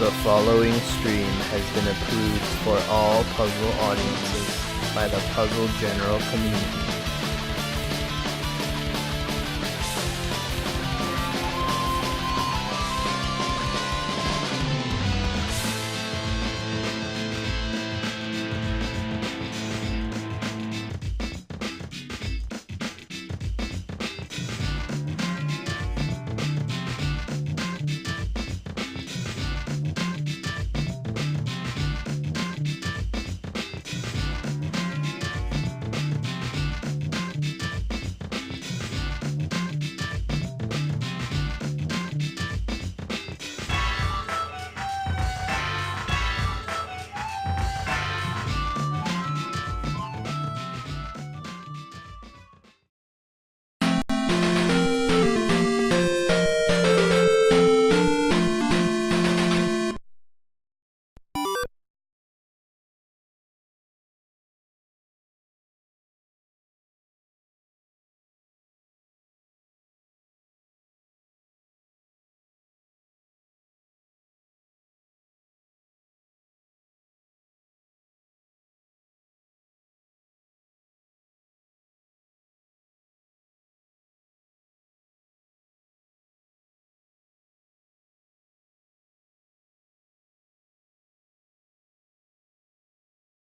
The following stream has been approved for all puzzle audiences by the puzzle general community.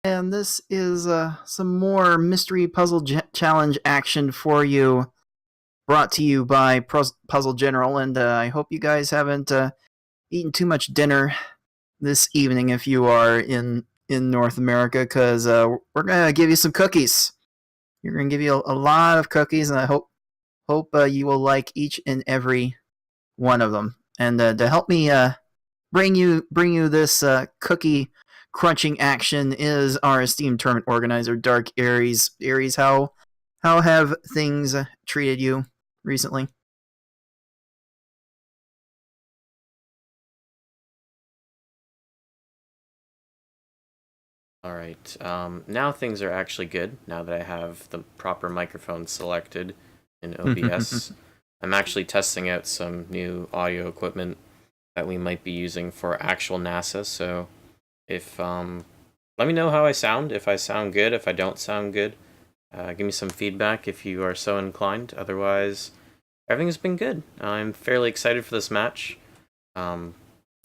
And this is some more mystery puzzle challenge action for you, brought to you by Puzzle General. And I hope you guys haven't eaten too much dinner this evening if you are in North America, because we're gonna give you some cookies. We're gonna give you a lot of cookies, and I hope you will like each and every one of them. And to help me bring you this cookie crunching action is our esteemed tournament organizer, Dark Aries. Aries, how have things treated you recently? Alright, now things are actually good, now that I have the proper microphone selected in OBS. I'm actually testing out some new audio equipment that we might be using for actual NASA, so if, let me know how I sound, if I sound good, if I don't sound good. Give me some feedback if you are so inclined, otherwise, everything's been good. I'm fairly excited for this match.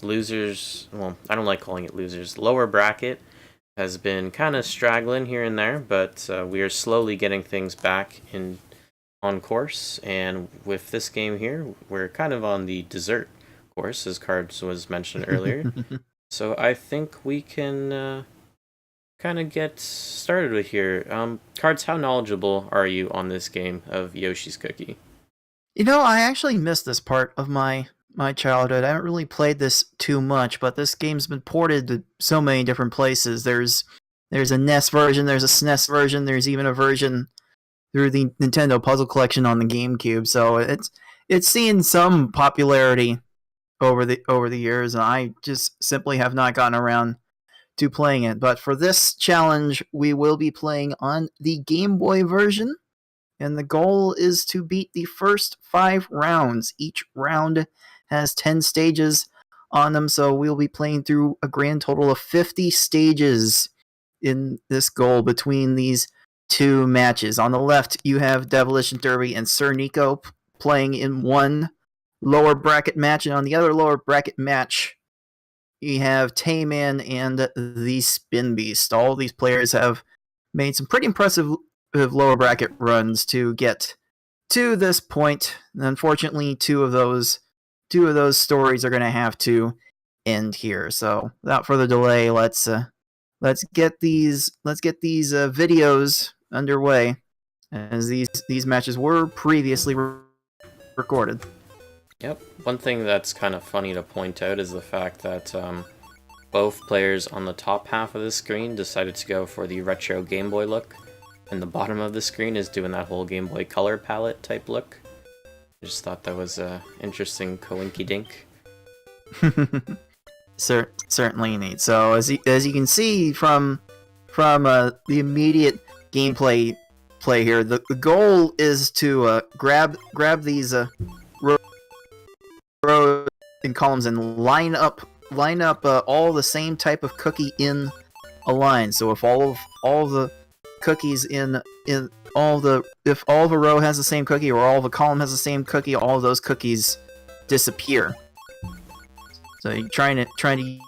Losers, well, I don't like calling it losers, lower bracket has been kind of straggling here and there, but we are slowly getting things back on course, and with this game here, we're kind of on the dessert course, as Cards was mentioned earlier. So I think we can kind of get started with here. Cards, how knowledgeable are you on this game of Yoshi's Cookie? You know, I actually missed this part of my childhood. I haven't really played this too much, but this game's been ported to so many different places. There's a NES version, there's a SNES version, there's even a version through the Nintendo Puzzle Collection on the GameCube. So it's seen some popularity over the years, and I just simply have not gotten around to playing it. But for this challenge, we will be playing on the Game Boy version, and the goal is to beat the first 5 rounds. Each round has 10 stages on them, so we'll be playing through a grand total of 50 stages in this goal between these 2 matches. On the left, you have Devolition Derby and Sirniko playing in one lower bracket match, and on the other lower bracket match, you have Taymannd and the thespinbeast. All these players have made some pretty impressive lower bracket runs to get to this point. Unfortunately, two of those stories are going to have to end here. So, without further delay, let's get these videos underway, as these matches were previously recorded. Yep. One thing that's kind of funny to point out is the fact that both players on the top half of the screen decided to go for the retro Game Boy look, and the bottom of the screen is doing that whole Game Boy Color palette type look. I just thought that was a interesting coinky-dink. Certainly neat. So as you can see from the immediate gameplay here, the goal is to grab these rows and columns and line up line up all the same type of cookie in a line. So if all the cookies if all of a row has the same cookie or all of a column has the same cookie, all of those cookies disappear. So you're trying to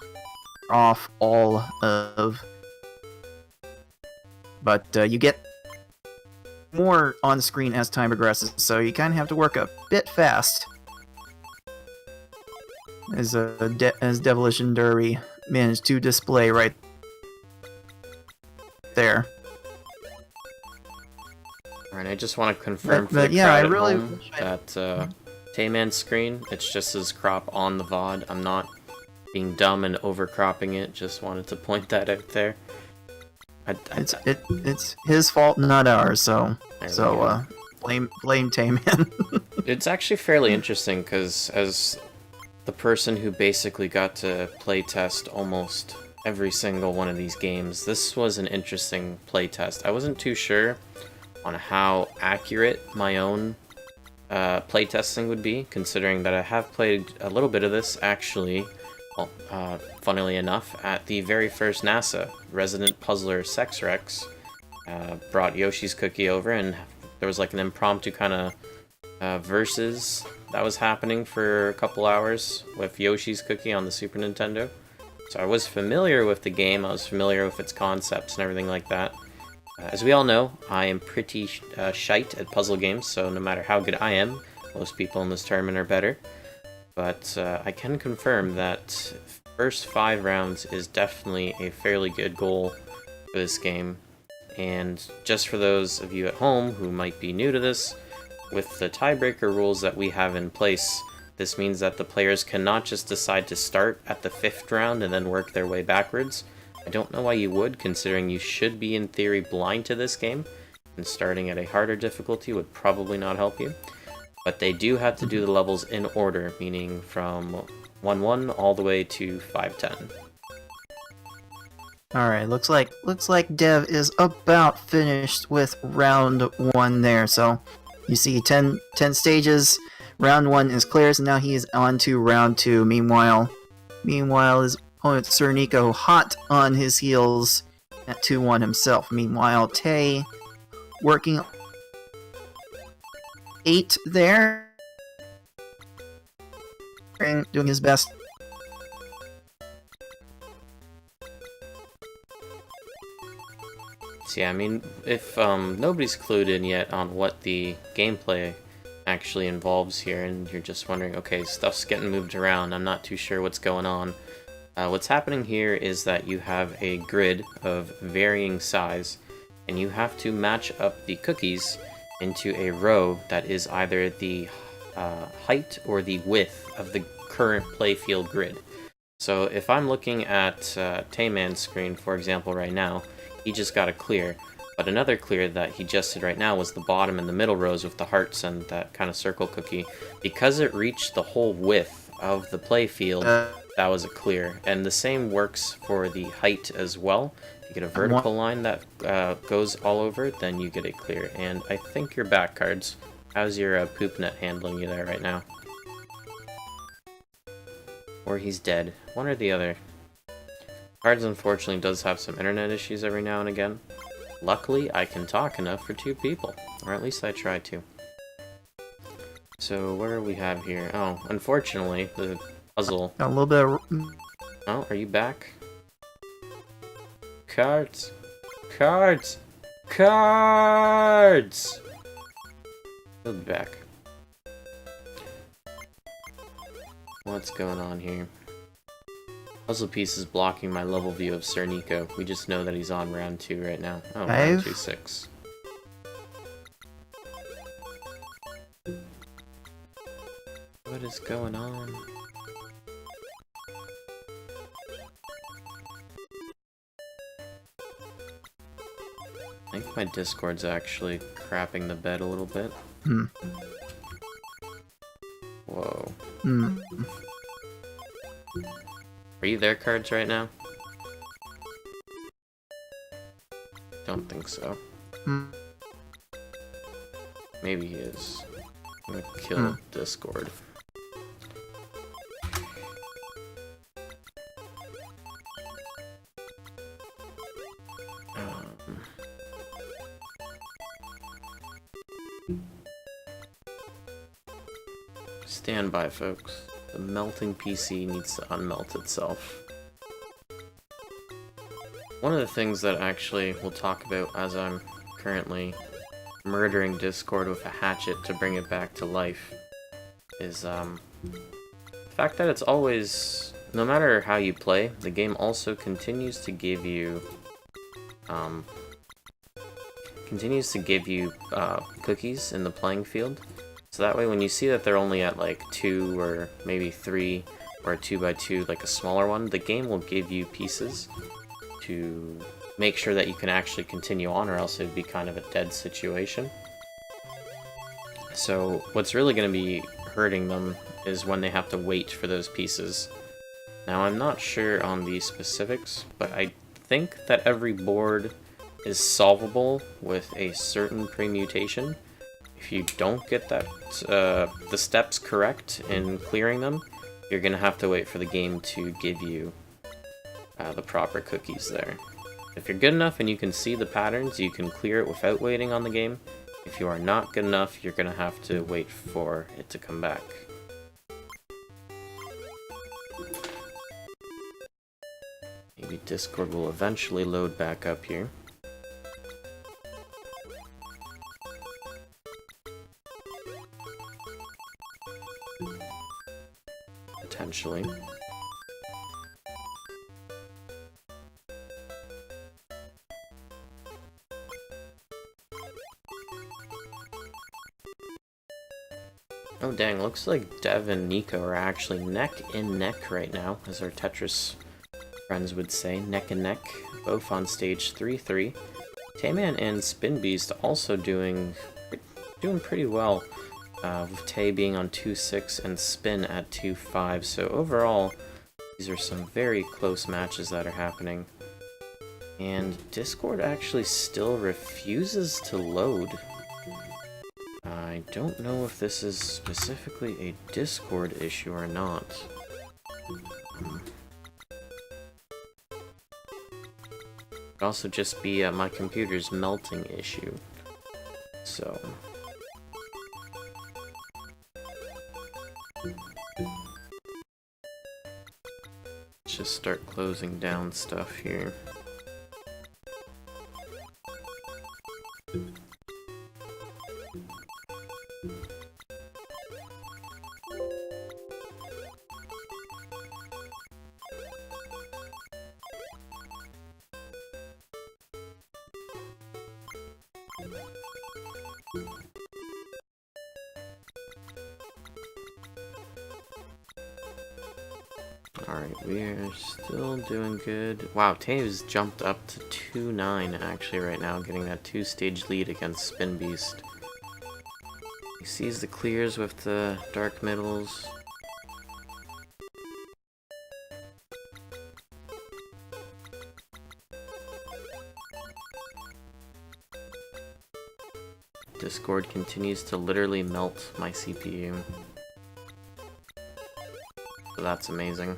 off all of, but you get more on screen as time progresses, so you kind of have to work a bit fast. As Devolition Derby managed to display right there. Alright, I just want to confirm for but the yeah, crowd I at really home that Taymann's screen, it's just as crop on the VOD. I'm not being dumb and overcropping it, just wanted to point that out there. It's his fault, not ours, so blame Taymann. It's actually fairly interesting, because as the person who basically got to playtest almost every single one of these games, this was an interesting playtest. I wasn't too sure on how accurate my own playtesting would be, considering that I have played a little bit of this, actually, well, funnily enough, at the very first NASA. Resident Puzzler Sexrex brought Yoshi's Cookie over, and there was like an impromptu kind of versus that was happening for a couple hours with Yoshi's Cookie on the Super Nintendo. So I was familiar with the game, I was familiar with its concepts and everything like that. As we all know, I am pretty shite at puzzle games, so no matter how good I am, most people in this tournament are better. But I can confirm that first 5 rounds is definitely a fairly good goal for this game. And just for those of you at home who might be new to this, with the tiebreaker rules that we have in place, this means that the players cannot just decide to start at the 5th round and then work their way backwards. I don't know why you would, considering you should be in theory blind to this game, and starting at a harder difficulty would probably not help you. But they do have to do the levels in order, meaning from 1-1 all the way to 5-10. Alright, looks like Dev is about finished with round 1 there. So you see 10 stages, round 1 is clear, so now he is on to round 2. Meanwhile his opponent sirniko hot on his heels at 2-1 himself. Meanwhile, Tay working 8 there, and doing his best. So yeah, I mean, if nobody's clued in yet on what the gameplay actually involves here, and you're just wondering, okay, stuff's getting moved around, I'm not too sure what's going on. What's happening here is that you have a grid of varying size, and you have to match up the cookies into a row that is either the height or the width of the current playfield grid. So if I'm looking at Taymann's screen, for example, right now, he just got a clear, but another clear that he just did right now was the bottom and the middle rows with the hearts and that kind of circle cookie. Because it reached the whole width of the playfield, that was a clear. And the same works for the height as well. If you get a vertical line that goes all over, then you get a clear. And I think you're back, Cards. How's your poop net handling you there right now? Or he's dead. One or the other. Cards unfortunately does have some internet issues every now and again. Luckily, I can talk enough for 2 people. Or at least I try to. So, what do we have here? Oh, unfortunately, the puzzle... A little bit of... Oh, are you back? Cards! Cards! Cards! He'll be back. What's going on here? Puzzle piece is blocking my level view of sirniko. We just know that he's on round 2 right now. Oh, round 2-6. What is going on? I think my Discord's actually crapping the bed a little bit. Whoa. Are you there, Cards, right now? Don't think so. Maybe he is. I'm gonna kill Discord. Stand by, folks. The melting PC needs to unmelt itself. One of the things that actually we'll talk about as I'm currently murdering Discord with a hatchet to bring it back to life is the fact that it's always, no matter how you play, the game also continues to give you cookies in the playing field. So that way when you see that they're only at like 2 or maybe 3 or a 2x2, like a smaller one, the game will give you pieces to make sure that you can actually continue on, or else it would be kind of a dead situation. So what's really going to be hurting them is when they have to wait for those pieces. Now I'm not sure on the specifics, but I think that every board is solvable with a certain permutation. If you don't get that the steps correct in clearing them, you're going to have to wait for the game to give you the proper cookies there. If you're good enough and you can see the patterns, you can clear it without waiting on the game. If you are not good enough, you're going to have to wait for it to come back. Maybe Discord will eventually load back up here. Potentially. Oh dang, looks like Dev and Nico are actually neck and neck right now, as our Tetris friends would say, neck and neck, both on stage 3-3. Taymannd and Spinbeast also doing pretty well, with Tay being on 2-6 and Spin at 2-5, so overall, these are some very close matches that are happening. And Discord actually still refuses to load. I don't know if this is specifically a Discord issue or not. Could also just be my computer's melting issue. So let's just start closing down stuff here. Alright, we are still doing good. Wow, Tave's jumped up to 2-9 actually right now, getting that 2-stage lead against Spinbeast. He sees the clears with the dark middles. Discord continues to literally melt my CPU. So that's amazing.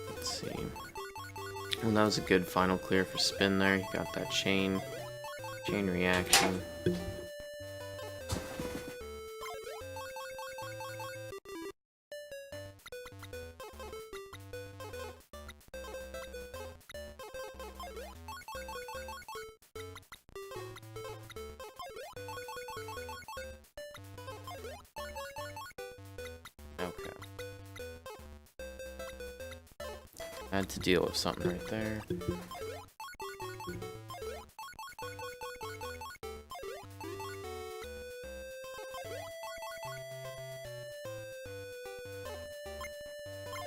Let's see. Well, that was a good final clear for Spin there. He got that chain reaction. Okay. I had to deal with something right there.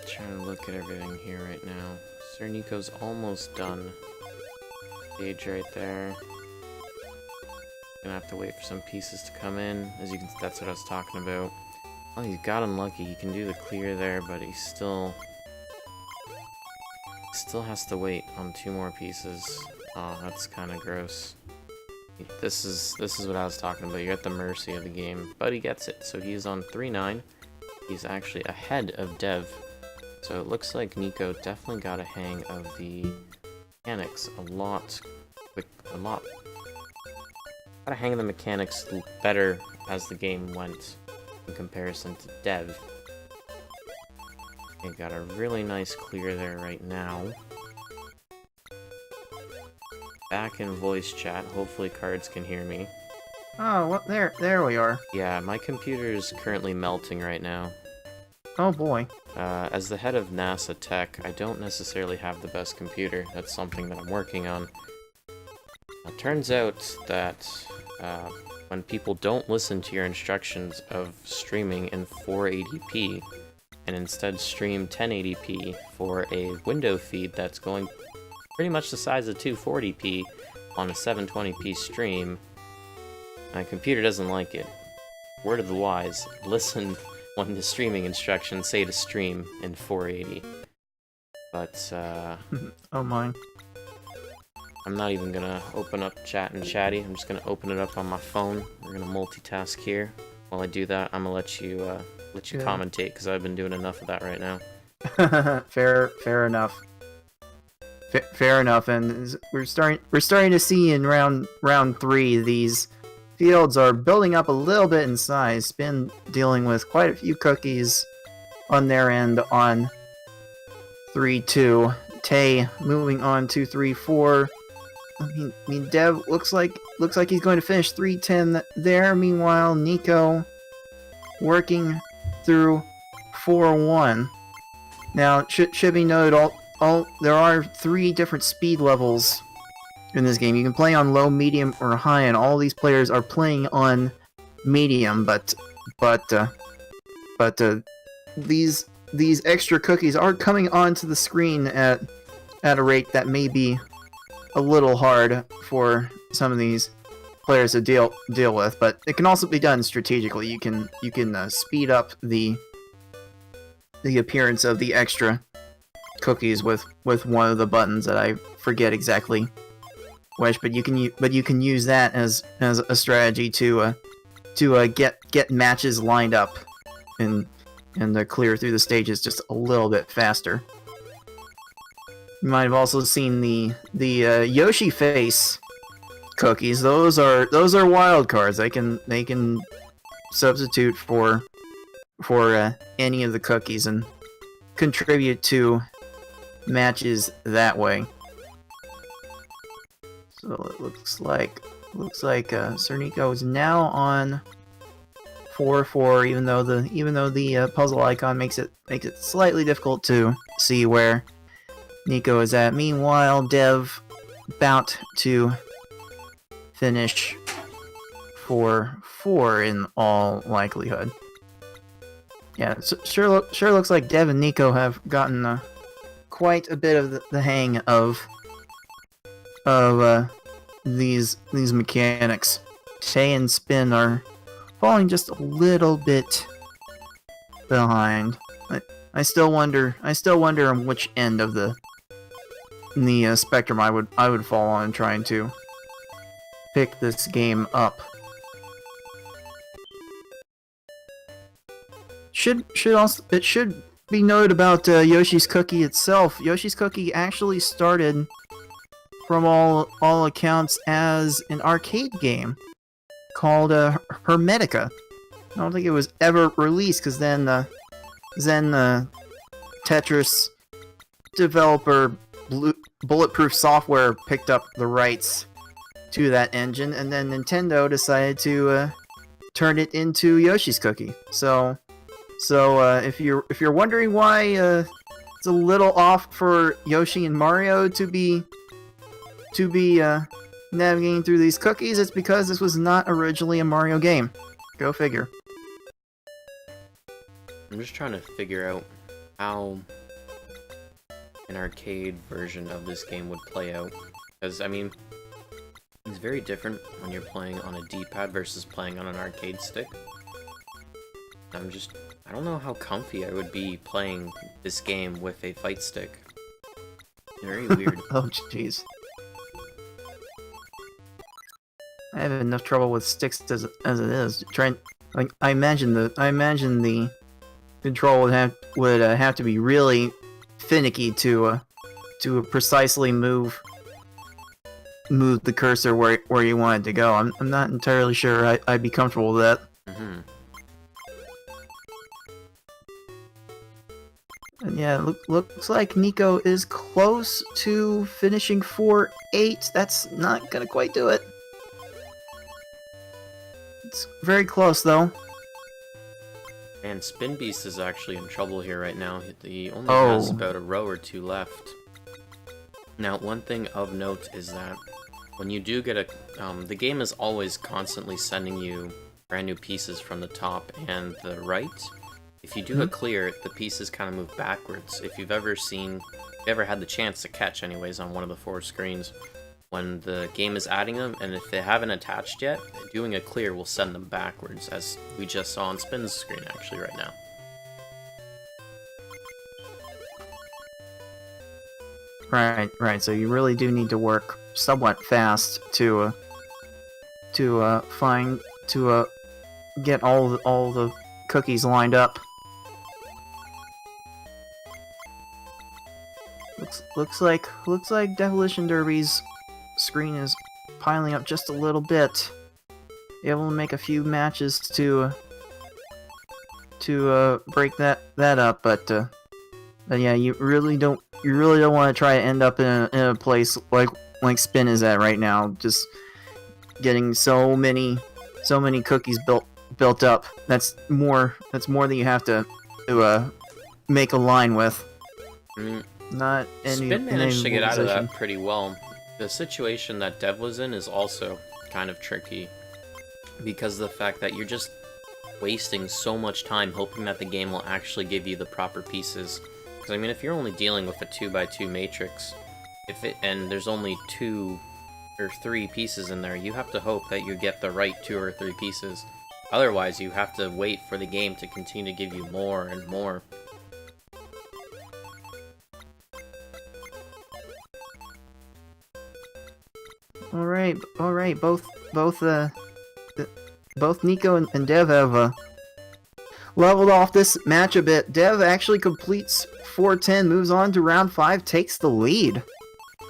Trying to look at everything here right now. Sirniko's almost done. Stage right there. Gonna have to wait for some pieces to come in. As you can, that's what I was talking about. Oh, he got unlucky. He can do the clear there, but he still has to wait on 2 more pieces. Oh, that's kind of gross. This is what I was talking about. You're at the mercy of the game, but he gets it. So he's on 3-9. He's actually ahead of Dev So it looks like Nico definitely got a hang of the mechanics a lot. Got a hang of the mechanics better as the game went in comparison to Dev. Okay, got a really nice clear there right now. Back in voice chat. Hopefully cards can hear me. Oh, what? There we are. Yeah, my computer is currently melting right now. Oh boy. As the head of NASA Tech, I don't necessarily have the best computer. That's something that I'm working on. It turns out that when people don't listen to your instructions of streaming in 480p, and instead stream 1080p for a window feed that's going pretty much the size of 240p on a 720p stream, my computer doesn't like it. Word of the wise, listen when the streaming instructions say to stream in 480. But, Oh my. I'm not even gonna open up chat and chatty. I'm just gonna open it up on my phone. We're gonna multitask here. While I do that, I'm gonna let you Yeah. commentate, because I've been doing enough of that right now. Fair enough. Fair enough, and we're starting to see in round 3 these fields are building up a little bit in size. Spin dealing with quite a few cookies on their end on 3-2. Tay moving on 2-3-4. I mean, Dev looks like he's going to finish 3-10 there. Meanwhile, Nico working through 4-1. Now, should be noted, there are 3 different speed levels in this game. You can play on low, medium, or high, and all these players are playing on medium. But these extra cookies are coming onto the screen at a rate that may be a little hard for some of these players to deal with. But it can also be done strategically. You can speed up the appearance of the extra cookies with one of the buttons that I forget exactly which, but you can use that as a strategy to get matches lined up and clear through the stages just a little bit faster. You might have also seen the Yoshi face cookies. Those are wild cards. They can substitute for any of the cookies and contribute to matches that way. So it looks like sirniko is now on 4-4, even though the puzzle icon makes it slightly difficult to see where Nico is at. Meanwhile, Dev about to finish 4-4 in all likelihood. Yeah, it sure looks like Dev and Nico have gotten quite a bit of the hang of these mechanics. Tay and Spin are falling just a little bit behind. I still wonder on which end of the spectrum I would fall on trying to pick this game up. It should be noted about Yoshi's Cookie itself. Yoshi's Cookie actually started, from all accounts, as an arcade game called Hermetica. I don't think it was ever released, because then the Tetris developer Bulletproof Software picked up the rights to that engine, and then Nintendo decided to turn it into Yoshi's Cookie. So if you're wondering why it's a little off for Yoshi and Mario to be navigating through these cookies, it's because this was not originally a Mario game. Go figure. I'm just trying to figure out how an arcade version of this game would play out. Because, I mean, it's very different when you're playing on a D-pad versus playing on an arcade stick. I don't know how comfy I would be playing this game with a fight stick. Very weird. Oh, jeez. I have enough trouble with sticks as it is. I imagine the control would have to be really finicky to precisely move the cursor where you want it to go. I'm not entirely sure I'd be comfortable with that. Mm-hmm. And yeah, looks like Nico is close to finishing 4-8. That's not gonna quite do it. It's very close though. And Spinbeast is actually in trouble here right now. He only Oh. has about a row or two left. Now, one thing of note is that when you do get the game is always constantly sending you brand new pieces from the top and the right. If you do a clear, the pieces kind of move backwards. If you've ever had the chance to catch anyways on one of the 4 screens, when the game is adding them, and if they haven't attached yet, doing a clear will send them backwards, as we just saw on Spin's screen actually right now. Right. So you really do need to work somewhat fast to get all the cookies lined up. Looks like Devolition Derby's screen is piling up just a little bit. Able to make a few matches to break that up, but yeah, you really don't want to try to end up in a place like Spin is at right now, just getting so many cookies built up. That's more than you have to make a line with. Not any. Spin managed to get out of position. that pretty well. The situation that Dev was in is also kind of tricky, because of the fact that you're just wasting so much time hoping that the game will actually give you the proper pieces. Because I mean, if you're only dealing with a 2x2 matrix, and there's only 2 or 3 pieces in there, you have to hope that you get the right 2 or 3 pieces. Otherwise, you have to wait for the game to continue to give you more and more. All right. Both Nico and Dev have leveled off this match a bit. Dev actually completes 4-10, moves on to round 5, takes the lead.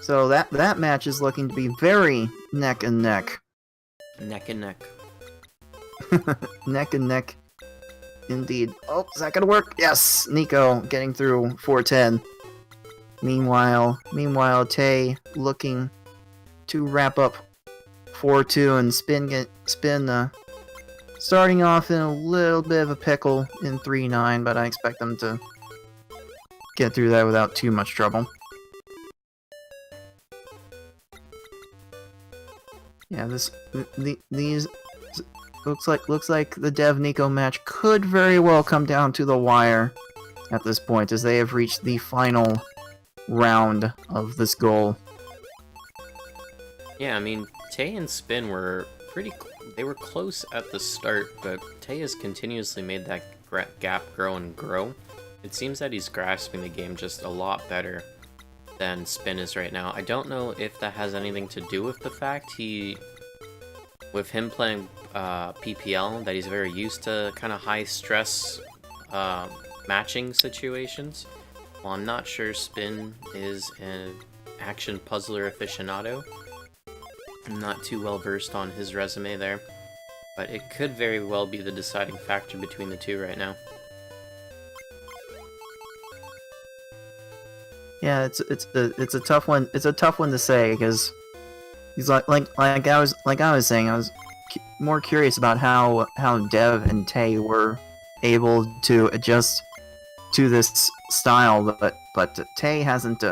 So that match is looking to be very neck and neck. Neck and neck. Neck and neck, indeed. Oh, is that gonna work? Yes, Nico getting through 4-10. Meanwhile, Tay looking to wrap up 4-2, and Spin starting off in a little bit of a pickle in 3-9, but I expect them to get through that without too much trouble. Yeah, these looks like the Dev Nico match could very well come down to the wire at this point, as they have reached the final round of this goal. Yeah, I mean, Tay and Spin were they were close at the start, but Tay has continuously made that gap grow and grow. It seems that he's grasping the game just a lot better than Spin is right now. I don't know if that has anything to do with the fact with him playing PPL, that he's very used to kind of high stress matching situations. Well, I'm not sure Spin is an action puzzler aficionado. I'm not too well versed on his resume there, but it could very well be the deciding factor between the two right now. Yeah, it's a tough one. It's a tough one to say, because he's like I was saying, I was more curious about how Dev and Tay were able to adjust to this style, but Tay hasn't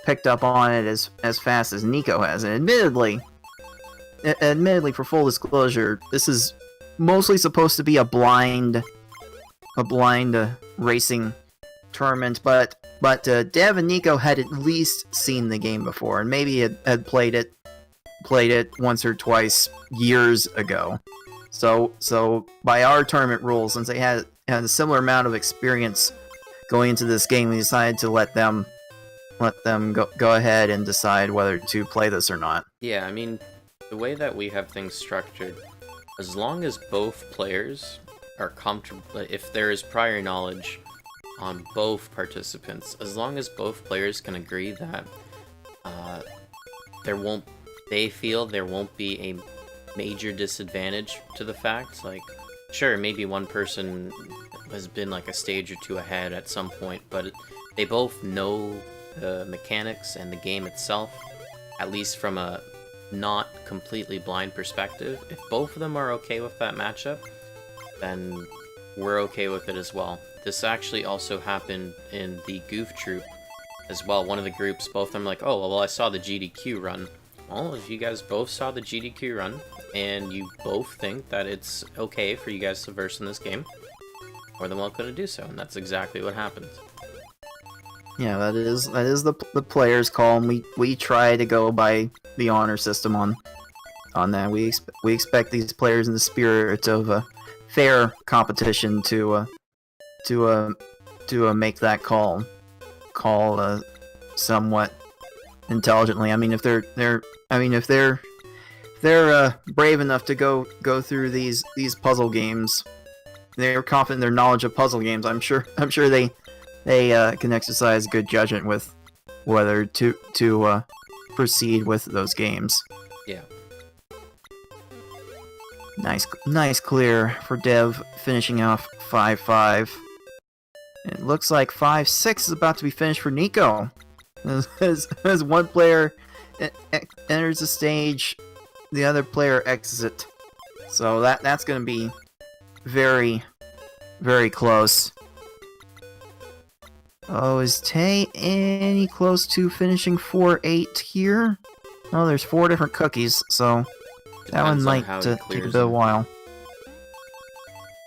picked up on it as fast as Nico has. And admittedly, for full disclosure, this is mostly supposed to be a blind racing tournament, but Dev and Nico had at least seen the game before, and maybe had played it once or twice years ago. So by our tournament rules, since they had a similar amount of experience going into this game, we decided to let them go ahead and decide whether to play this or not. Yeah, I mean, the way that we have things structured, as long as both players are comfortable, if there is prior knowledge on both participants. As long as both players can agree that they feel there won't be a major disadvantage to the fact, like, sure, maybe one person has been like a stage or two ahead at some point, but they both know the mechanics and the game itself, at least from a not completely blind perspective. If both of them are okay with that matchup, then we're okay with it as well. This actually also happened in the Goof Troop as well. One of the groups, both of them like, oh, well, I saw the GDQ run. Well, if you guys both saw the GDQ run, and you both think that it's okay for you guys to verse in this game, more than welcome to do so, and that's exactly what happened. Yeah, that is the player's call, and we try to go by the honor system on that. We expect these players in the spirit of a fair competition to make that call somewhat intelligently. I mean, if they're brave enough to go through these puzzle games, they're confident in their knowledge of puzzle games. I'm sure they can exercise good judgment with whether to proceed with those games. Yeah. Nice clear for Dev, finishing off 5-5. It looks like 5-6 is about to be finished for Nico. As one player enters the stage, the other player exits. So that's going to be very, very close. Oh, is Tay any close to finishing 4-8 here? Oh, there's 4 different cookies, so that one might take a bit of a while.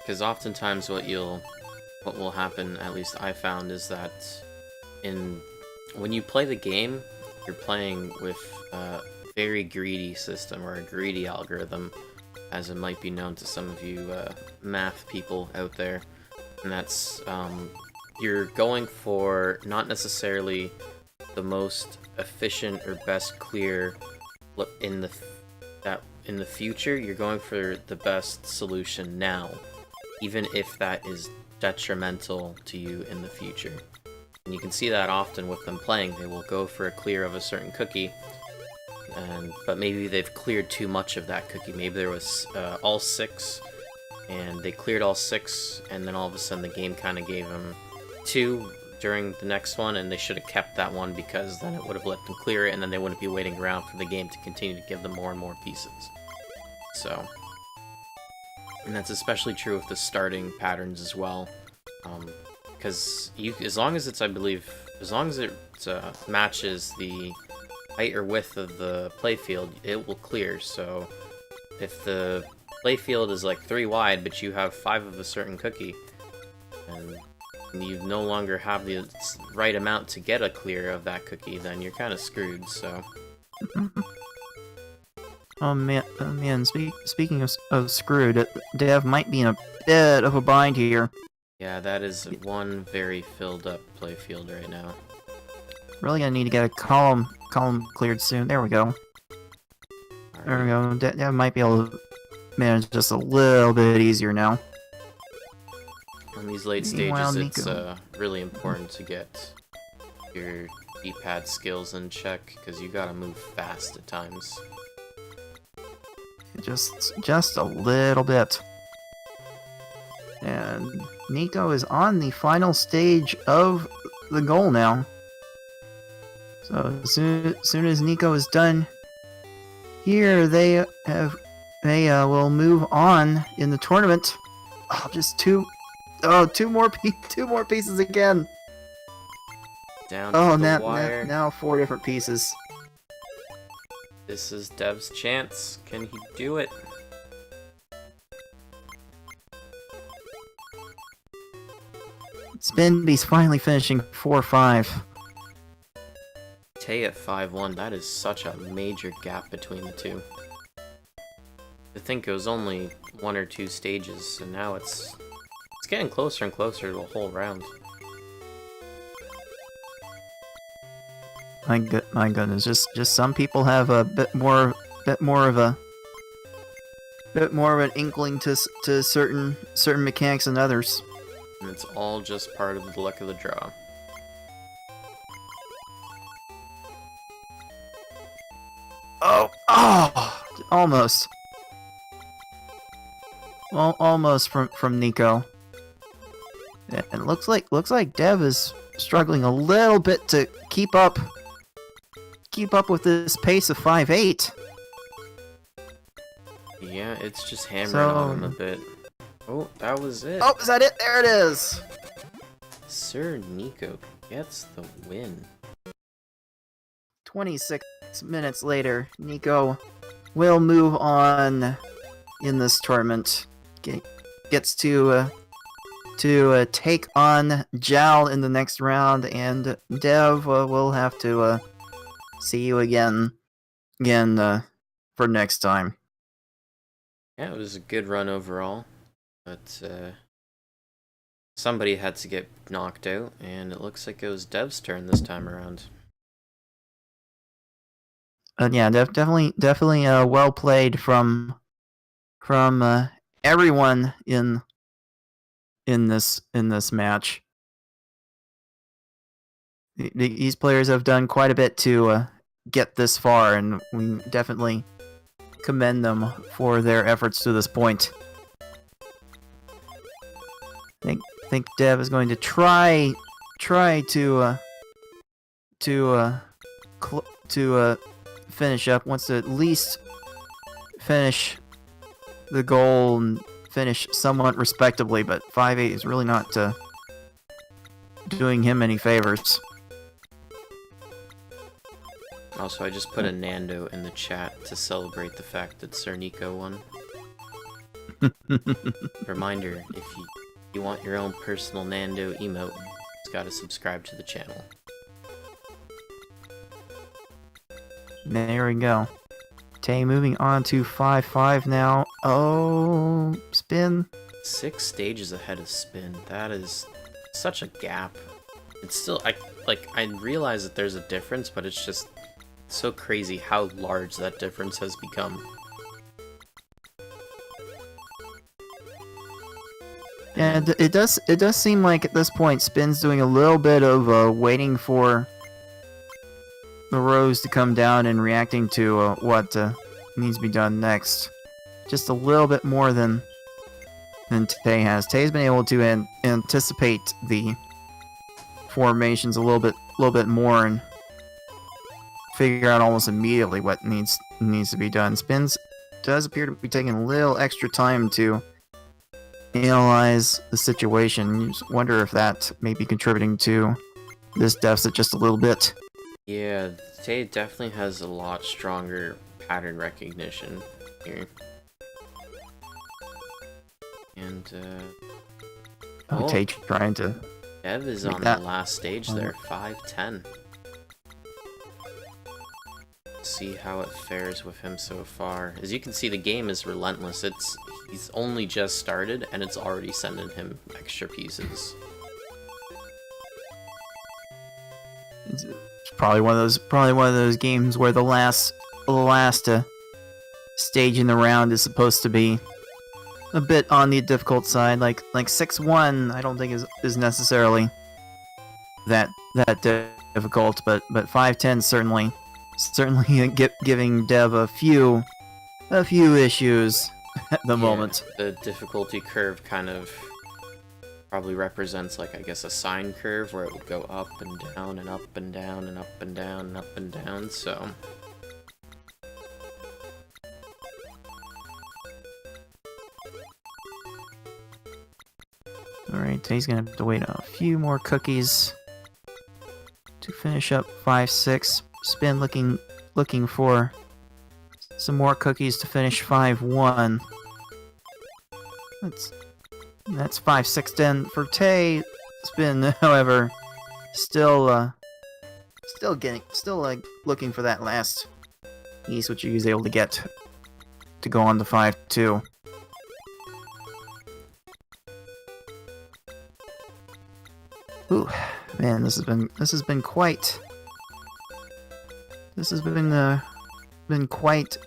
Because oftentimes what will happen, at least I found, is that when you play the game, you're playing with a very greedy system, or a greedy algorithm, as it might be known to some of you math people out there. And that's, you're going for not necessarily the most efficient or best clear in the future. You're going for the best solution now, even if that is detrimental to you in the future. And you can see that often with them playing. They will go for a clear of a certain cookie, but maybe they've cleared too much of that cookie. Maybe there was all 6, and they cleared all 6, and then all of a sudden the game kind of gave them 2 during the next one, and they should have kept that one, because then it would have let them clear it, and then they wouldn't be waiting around for the game to continue to give them more and more pieces. So, and that's especially true with the starting patterns as well, because as long as it matches the height or width of the playfield, it will clear. So if the playfield is like 3 wide, but you have 5 of a certain cookie, and you no longer have the right amount to get a clear of that cookie, then you're kind of screwed. So. Oh man! Speaking of screwed, Dev might be in a bit of a bind here. Yeah, that is one very filled up playfield right now. Really gonna need to get a column cleared soon. There we go. There we go. Dev might be able to manage just a little bit easier now. On these late stages, it's really important to get your D-pad skills in check, because you gotta move fast at times. Just a little bit. And Nico is on the final stage of the goal now. So as soon as Nico is done here, they will move on in the tournament. Oh, just two more pieces again. Down to the wire. Now 4 different pieces. This is Dev's chance. Can he do it? Spinbeast finally finishing 4-5. Tay at 5-1. That is such a major gap between the two. I think it was only 1 or 2 stages, and now it's getting closer and closer to a whole round. My goodness, just some people have a bit more of an inkling to certain mechanics than others. And it's all just part of the luck of the draw. Oh, almost. Well, almost from Nico. And it looks like Dev is struggling a little bit to keep up with this pace of 5-8. Yeah, it's just hammering on him a bit. Oh, that was it. Oh, is that it? There it is. Sirniko gets the win. 26 minutes later, Nico will move on in this tournament. Gets to take on Jal in the next round, and Dev will have to see you again for next time. Yeah, it was a good run overall, but somebody had to get knocked out, and it looks like it was Dev's turn this time around. Yeah, definitely well played from everyone in this match. These players have done quite a bit to get this far, and we definitely commend them for their efforts to this point. I think Dev is going to try to finish up. Wants to at least finish the goal and finish somewhat respectably, but 5-8 is really not doing him any favors. Also, I just put a Nando in the chat to celebrate the fact that Sirniko won. Reminder, if you want your own personal Nando emote, you've got to subscribe to the channel. There we go. Tay moving on to 5-5 now. Oh, Spin. 6 stages ahead of Spin. That is such a gap. It's still, I realize that there's a difference, but it's just so crazy how large that difference has become. Yeah, it does seem like at this point Spin's doing a little bit of waiting for the rose to come down and reacting to what needs to be done next. Just a little bit more than Tay has. Tay's been able to anticipate the formations a little bit more and figure out almost immediately what needs to be done. Spins does appear to be taking a little extra time to analyze the situation. You just wonder if that may be contributing to this deficit just a little bit. Yeah, Tay definitely has a lot stronger pattern recognition here. And, Tay trying to... Dev is on the last stage there, 5-10. See how it fares with him so far. As you can see, the game is relentless. He's only just started, and it's already sending him extra pieces. It's probably one of those games where the last stage in the round is supposed to be a bit on the difficult side. Like 6-1, I don't think is necessarily that difficult, but 5-10 certainly giving Dev a few issues at the moment. The difficulty curve kind of probably represents, like, I guess, a sine curve where it would go up and down and up and down and up and down and up and down, so... Alright, he's gonna have to wait a few more cookies to finish up 5-6. Spin looking for some more cookies to finish 5-1. That's 5-6 then for Tay. Spin, however, still looking for that last piece, which he was able to get to go on to 5-2. Ooh, man, this has been quite. This has been quite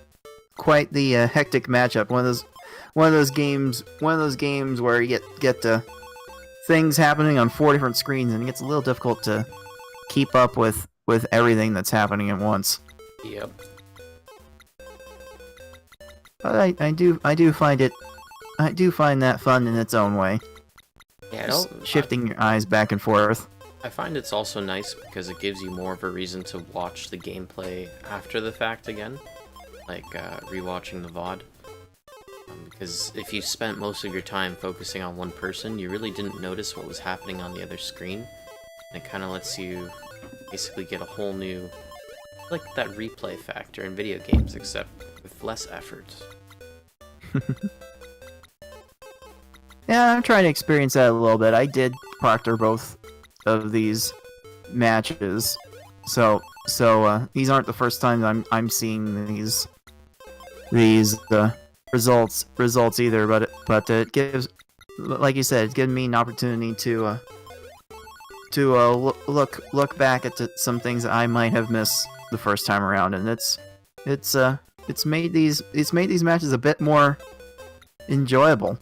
the hectic matchup. One of those games where you get to things happening on 4 different screens, and it gets a little difficult to keep up with everything that's happening at once. Yep. But I do find that fun in its own way. Yeah, Just shifting your eyes back and forth. I find it's also nice because it gives you more of a reason to watch the gameplay after the fact again, like rewatching the VOD. Because if you spent most of your time focusing on one person, you really didn't notice what was happening on the other screen. And it kind of lets you basically get a whole new, like that replay factor in video games, except with less effort. Yeah, I'm trying to experience that a little bit. I did proctor both of these matches, so these aren't the first time I'm seeing these results either. But it gives, like you said, it's given me an opportunity to look back at some things that I might have missed the first time around, and it's made these matches a bit more enjoyable.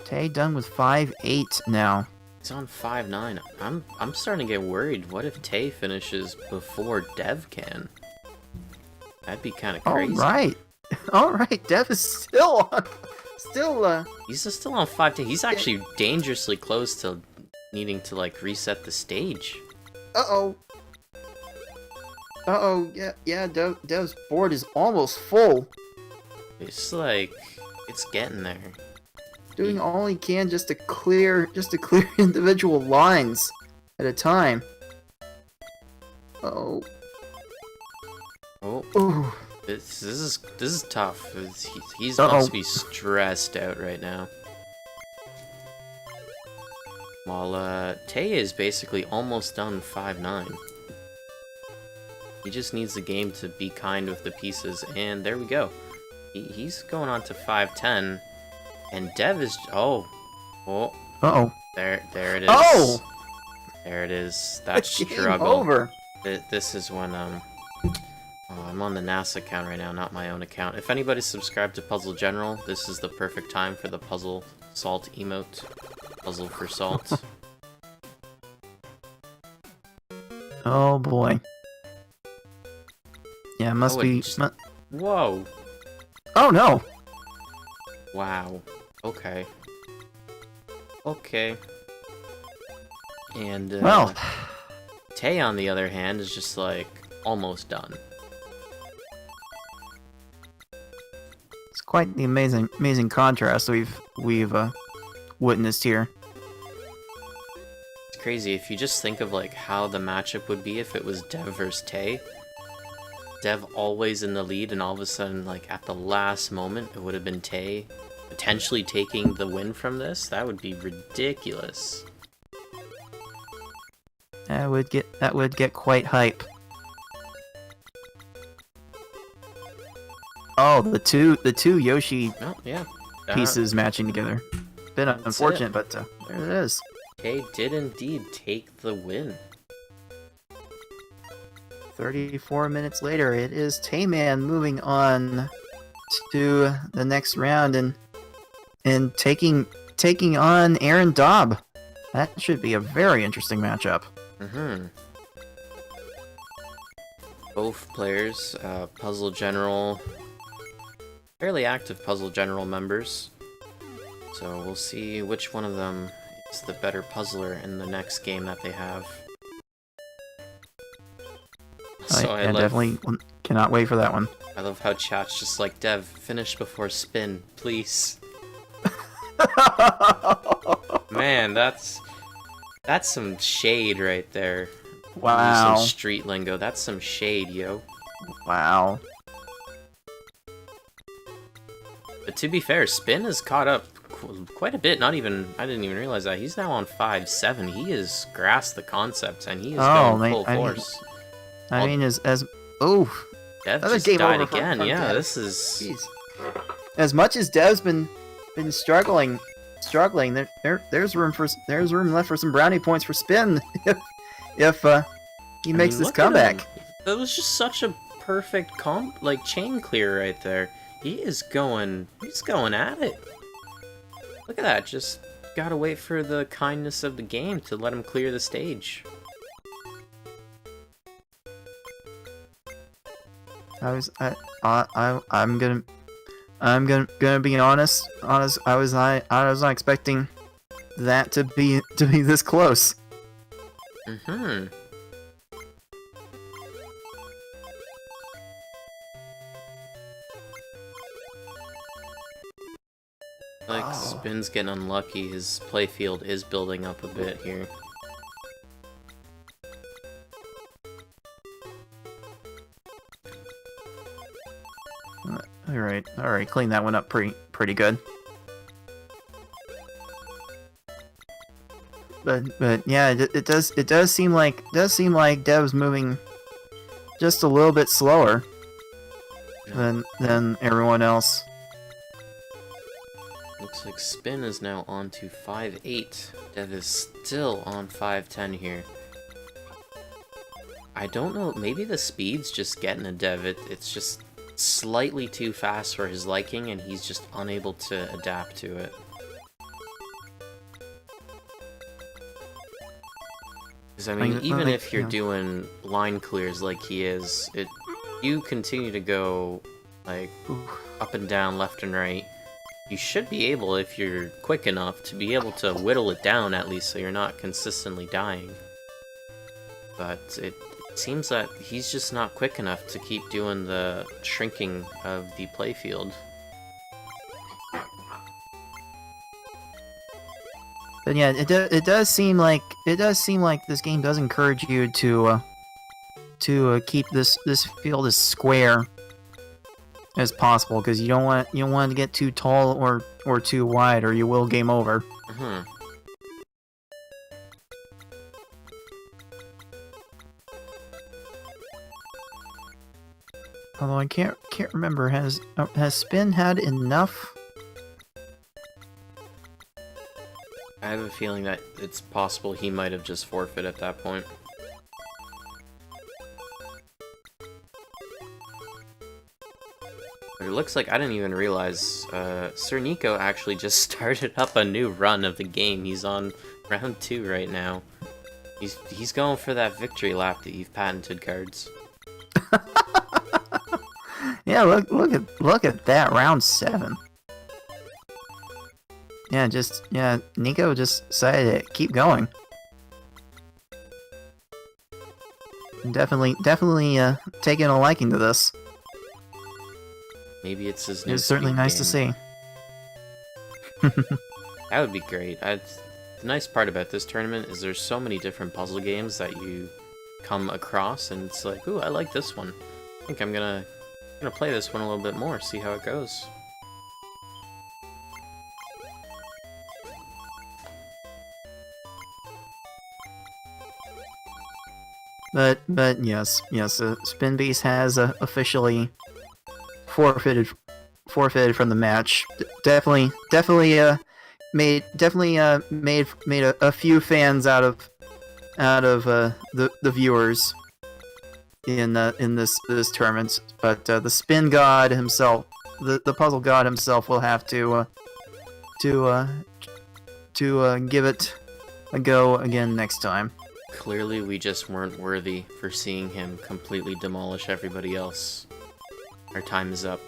Tay done with 5-8 now. He's on 5-9. I'm starting to get worried. What if Tay finishes before Dev can? That'd be kind of crazy. All right. Dev is still on. He's still on 5-10. He's actually dangerously close to needing to like reset the stage. Uh oh. Yeah. Dev's board is almost full. It's like it's getting there. Doing all he can just to clear individual lines at a time. Oh. Ooh. This is tough. He's must be stressed out right now. While Tay is basically almost done 5-9. He just needs the game to be kind with the pieces, and there we go. He's going on to 5-10, and Dev is there it is. Oh, there it is. That game struggle. Over. This is when I'm on the NASA account right now, not my own account. If anybody's subscribed to Puzzle General, this is the perfect time for the puzzle salt emote. Puzzle for salt. Oh boy. Yeah, it must be. Whoa. Oh no. Wow. Okay. And well, Tay on the other hand is just like almost done. it's quite the amazing contrast we've witnessed here. It's crazy if you just think of like how the matchup would be if it was Dev versus Tay. Dev always in the lead, and all of a sudden, like at the last moment, it would have been Tay potentially taking the win from this. That would be ridiculous. That would get quite hype. Oh, the two Yoshi pieces matching together. Been unfortunate, but there it is. Tay did indeed take the win. 34 minutes later, it is Taymann moving on to the next round and taking on Aaron Dobb. That should be a very interesting matchup. Both players, Puzzle General, fairly active Puzzle General members. So we'll see which one of them is the better puzzler in the next game that they have. So I definitely cannot wait for that one. I love how chat's just like, Dev, finish before spin, please. Man, that's some shade right there. Wow. Some street lingo. That's some shade, yo. Wow. But to be fair, Spin has caught up quite a bit. I didn't even realize that. He's now on 5-7. He has grasped the concept, and he is going full force. I mean, as Dev another just game died over again. from Yeah, Dev. this is... Jeez. As much as Dev's been struggling, there's room left for some brownie points for Spin if he makes this look at comeback. him. That was just such a perfect chain clear right there. He's going at it. Look at that, just gotta wait for the kindness of the game to let him clear the stage. I'm gonna be honest. I was not expecting that to be this close. Mm-hmm. Like, Spin's getting unlucky. His playfield is building up a bit here. All right, clean that one up pretty good. But yeah, it does seem like Dev's moving just a little bit slower than everyone else. Looks like Spin is now on to 5-8. Dev is still on 5-10 here. I don't know, maybe the speed's just getting a Dev. It's just slightly too fast for his liking, and he's just unable to adapt to it. Because, I mean, even if you're doing line clears like he is, you continue to go, like, up and down, left and right. You should be able, if you're quick enough, to be able to whittle it down at least so you're not consistently dying. But it seems that he's just not quick enough to keep doing the shrinking of the playfield. But yeah, it does seem like this game does encourage you to keep this field as square as possible, because you don't want it to get too tall or too wide, or you will game over. Mm-hmm. Although I can't remember, has Spin had enough? I have a feeling that it's possible he might have just forfeit at that point. But it looks like I didn't even realize Sirniko actually just started up a new run of the game. He's on round 2 right now. He's going for that victory lap that you've patented, Cards. Yeah, look at that, round 7. Yeah, Nico just decided to keep going. Definitely taking a liking to this. Maybe it's his new It's certainly nice to see. That would be great. The nice part about this tournament is there's so many different puzzle games that you come across, and it's like, ooh, I like this one. I think I'm gonna play this one a little bit more, see how it goes. But yes, Spinbeast has officially forfeited from the match. Definitely made a few fans out of the viewers in this tournament. But the spin god himself, the puzzle god himself, will have to give it a go again next time. Clearly, we just weren't worthy for seeing him completely demolish everybody else. Our time is up.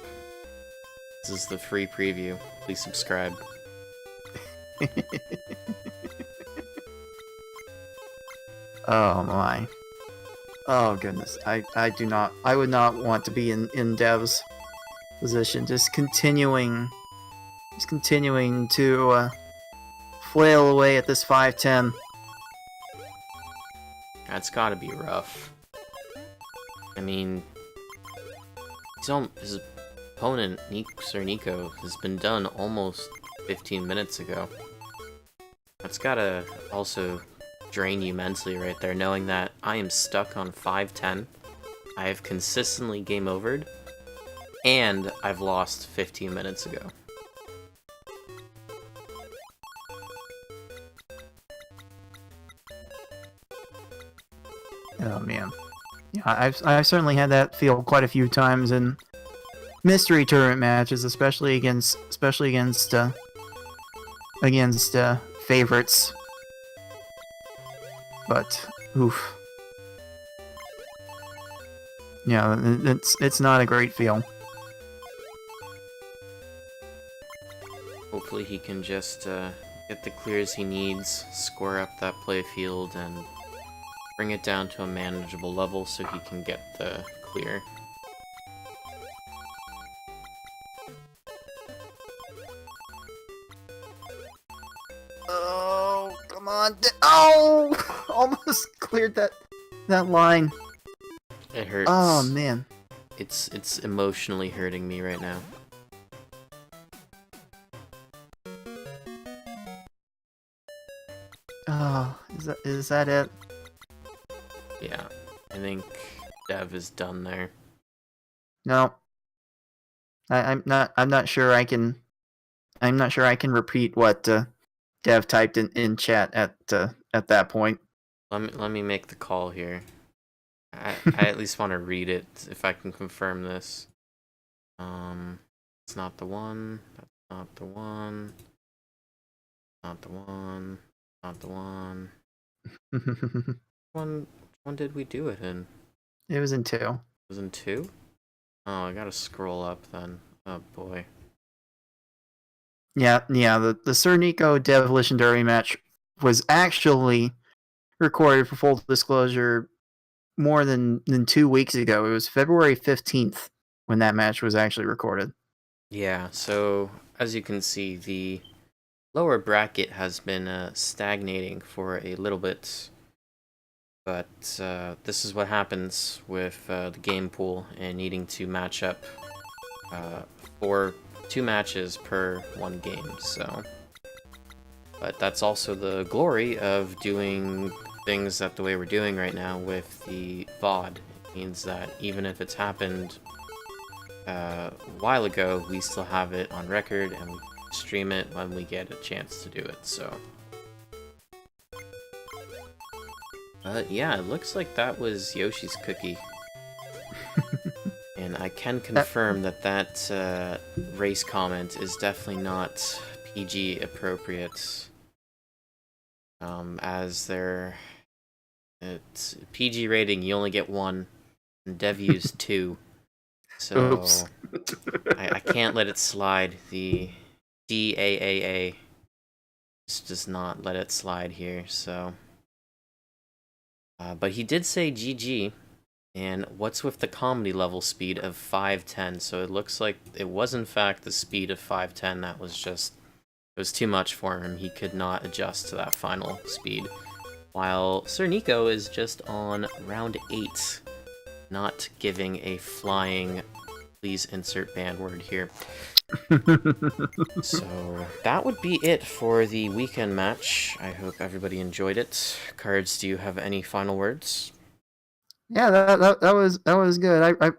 This is the free preview. Please subscribe. Oh my. Oh goodness. I would not want to be in Dev's position. Just continuing to flail away at this 5-10. That's gotta be rough. I mean, his opponent, Sirniko, has been done almost 15 minutes ago. That's gotta also drain you mentally right there, knowing that I am stuck on 5-10, I have consistently game overed, and I've lost 15 minutes ago. Oh man, yeah, I've certainly had that feel quite a few times in mystery tournament matches, especially against favorites. But oof. Yeah, it's not a great feel. Hopefully he can just get the clears he needs, square up that playfield, and bring it down to a manageable level so he can get the clear. Oh, come on. Oh! Almost cleared that line. It hurts. Oh, man. It's emotionally hurting me right now. Oh, is that it? Yeah, I think Dev is done there. No. I'm not sure I can repeat what Dev typed in chat at that point. Let me make the call here. I at least want to read it if I can confirm this. It's not the one. That's not the one. Not the one. Not the one. When did we do it in? It was in 2. It was in 2? Oh, I gotta scroll up then. Oh boy. Yeah. The sirniko devolition derby match was actually recorded, for full disclosure, more than 2 weeks ago. It was February 15th when that match was actually recorded. Yeah, so as you can see, the lower bracket has been stagnating for a little bit. But this is what happens with the game pool and needing to match up for 2 matches per 1 game. So, but that's also the glory of doing things that the way we're doing right now with the VOD. It means that even if it's happened a while ago, we still have it on record and we stream it when we get a chance to do it. So. Yeah, it looks like that was Yoshi's Cookie. And I can confirm that race comment is definitely not PG appropriate. As it's PG rating, you only get 1, and Dev used 2. So I can't let it slide. The DAAA just does not let it slide here, so... but he did say GG, and what's with the comedy level speed of 510? So it looks like it was in fact the speed of 510 that was just... It was too much for him. He could not adjust to that final speed. While sirniko is just on round 8, not giving a flying... Please insert banned word here. So that would be it for the weekend match. I hope everybody enjoyed it. Cards, do you have any final words? Yeah, that was good.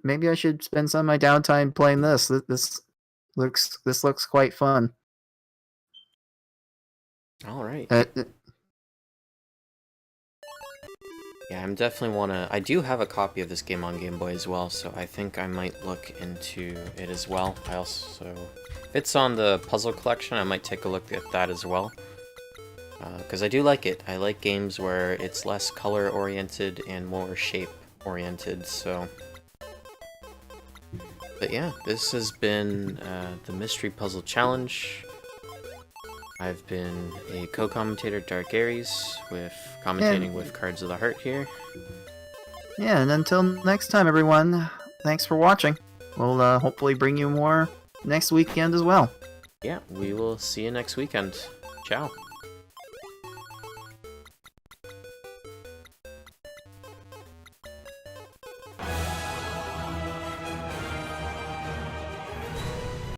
Maybe I should spend some of my downtime playing this. This looks quite fun. All right. Yeah, I'm definitely I do have a copy of this game on Game Boy as well, so I think I might look into it as well. I also, if it's on the puzzle collection, I might take a look at that as well. Because I do like it. I like games where it's less color-oriented and more shape-oriented, so... But yeah, this has been the Mystery Puzzle Challenge. I've been a co-commentator, Dark Aries, with commentating with Cards of the Heart here. Yeah, and until next time, everyone, thanks for watching. We'll hopefully bring you more next weekend as well. Yeah, we will see you next weekend. Ciao.